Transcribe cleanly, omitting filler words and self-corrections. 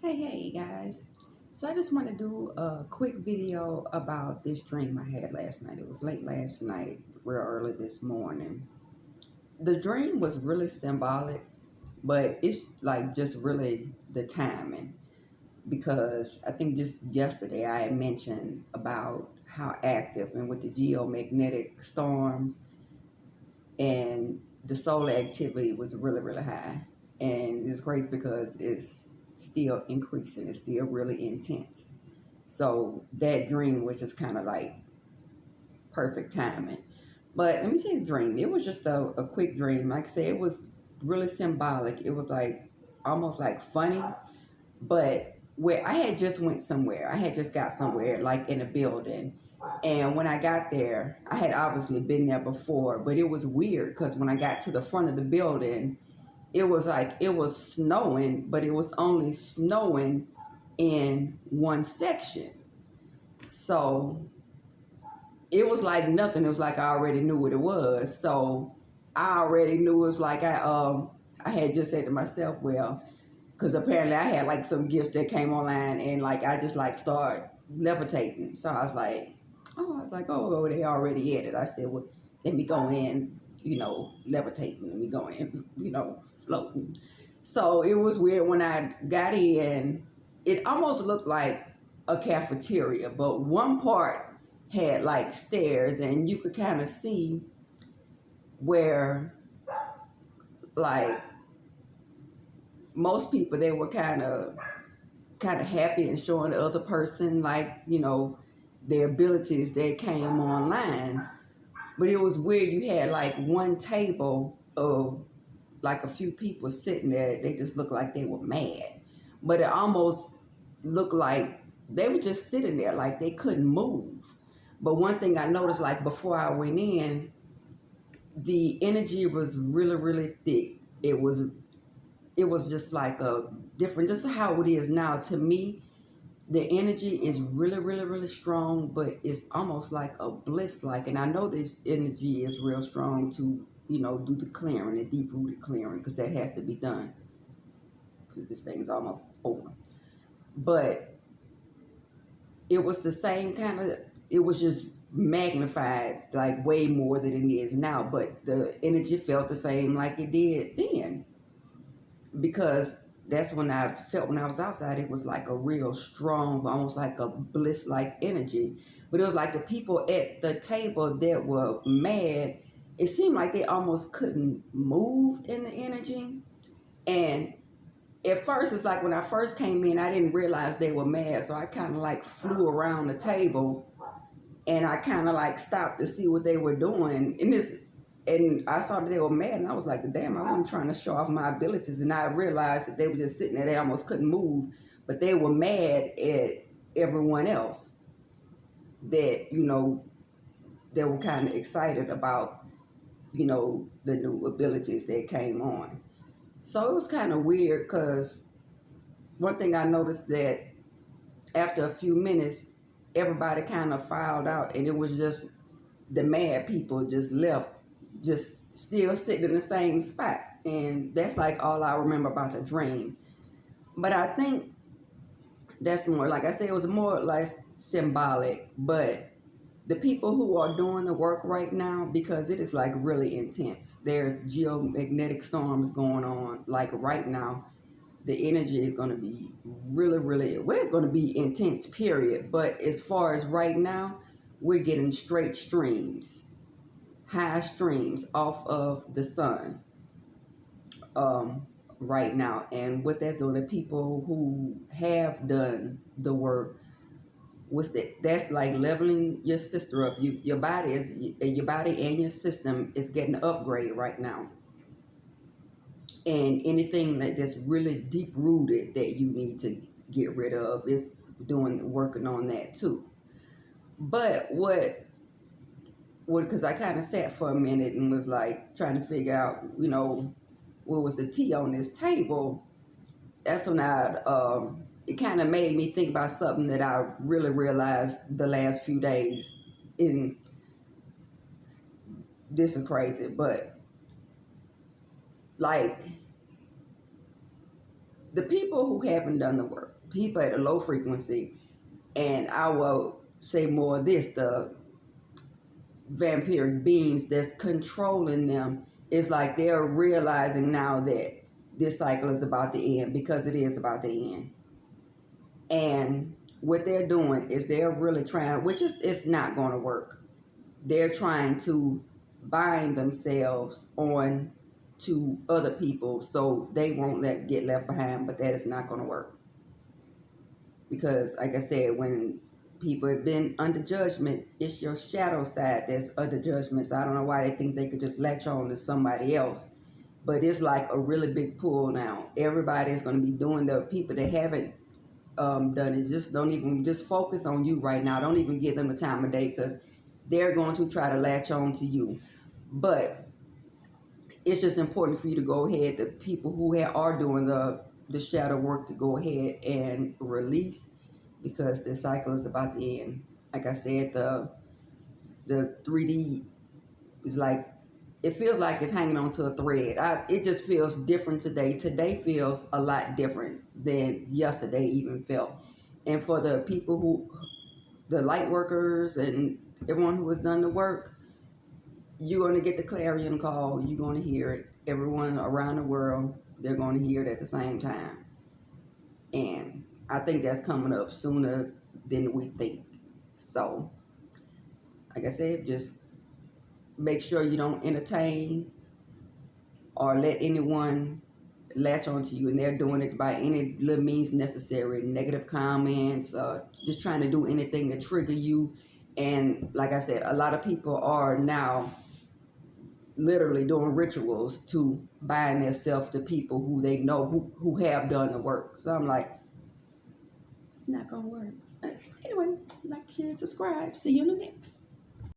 Hey guys. So I just want to do a quick video about this dream I had last night. It was late last night, real early this morning. The dream was really symbolic, but it's like just really the timing because I think just yesterday I had mentioned about how active and with the geomagnetic storms and the solar activity was really high. And it's crazy because it's still increasing, it's still really intense. So that dream was just kind of like perfect timing. But let me tell you the dream. It was just a quick dream. Like I said, it was really symbolic. It was like almost like funny, but where I had just went somewhere. I had just got somewhere like in a building. And when I got there, I had obviously been there before, but it was weird because when I got to the front of the building, it was like it was snowing, but it was only snowing in one section. So it was like nothing. It was like I already knew what it was. So I already knew it was like I had just said to myself, well, because apparently I had like some gifts that came online and like I just like started levitating. So I was like, oh, they already at it. I said, well, let me go in, levitating. Let me go in, floating. So it was weird when I got in. It almost looked like a cafeteria, but one part had like stairs, and you could kind of see where like most people they were kind of happy and showing the other person like their abilities that came online. But it was weird. You had like one table of like a few people sitting there. They just looked like they were mad, but it almost looked like they were just sitting there like they couldn't move. But one thing I noticed, like before I went in, the energy was really thick. It was just like a different, just how it is now to me. The energy is really strong, but it's almost like a bliss like. And I know this energy is real strong to do the clearing, the deep rooted clearing, because that has to be done because this thing's almost over. But it was the same kind of, it was just magnified like way more than it is now, but the energy felt the same like it did then, because that's when I felt when I was outside. It was like a real strong, almost like a bliss like energy. But it was like the people at the table that were mad, it seemed like they almost couldn't move in the energy. And at first, it's like when I first came in, I didn't realize they were mad. So I kind of like flew around the table and I kind of like stopped to see what they were doing. And I saw that they were mad, and I was like, damn, I wasn't trying to show off my abilities. And I realized that they were just sitting there, they almost couldn't move, but they were mad at everyone else that, they were kind of excited about, the new abilities that came on. So it was kind of weird because one thing I noticed that after a few minutes, everybody kind of filed out, and it was just the mad people just left, just still sitting in the same spot. And that's like all I remember about the dream. But I think that's more, like I said, it was more like symbolic. But the people who are doing the work right now, because it is like really intense, there's geomagnetic storms going on like right now. The energy is going to be really, well, it's going to be intense, period. But as far as right now, we're getting straight streams, high streams off of the sun right now. And what they're doing, the people who have done the work, that's like leveling your sister up. Your body and your system is getting an upgrade right now. And anything that's really deep rooted that you need to get rid of is working on that too. But what because I kind of sat for a minute and was like trying to figure out, what was the tea on this table. That's when it kind of made me think about something that I really realized the last few days. In This is crazy, but like the people who haven't done the work, people at a low frequency, and I will say more of this, the vampiric beings that's controlling them, is like they're realizing now that this cycle is about to end, because it is about to end. And what they're doing is they're really trying, which is it's not going to work. They're trying to bind themselves on to other people so they won't get left behind, but that is not going to work. Because like I said, when people have been under judgment, it's your shadow side that's under judgment. So I don't know why they think they could just latch on to somebody else. But it's like a really big pull now. Everybody's going to be doing, the people that haven't done it, just focus on you right now. Don't even give them the time of day, because they're going to try to latch on to you. But it's just important for you to go ahead, the people who are doing the shadow work, to go ahead and release, because the cycle is about to end. Like I said, the 3D is like, it feels like it's hanging on to a thread. It just feels different today. Today feels a lot different than yesterday even felt. And for the people the light workers and everyone who has done the work, you're going to get the clarion call. You're going to hear it. Everyone around the world, they're going to hear it at the same time. And I think that's coming up sooner than we think. So, like I said, just make sure you don't entertain or let anyone latch onto you, and they're doing it by any little means necessary. Negative comments, just trying to do anything to trigger you. And like I said, a lot of people are now literally doing rituals to bind themselves to people who they know who have done the work. So I'm like, it's not gonna work. Anyway, like, share, subscribe. See you in the next.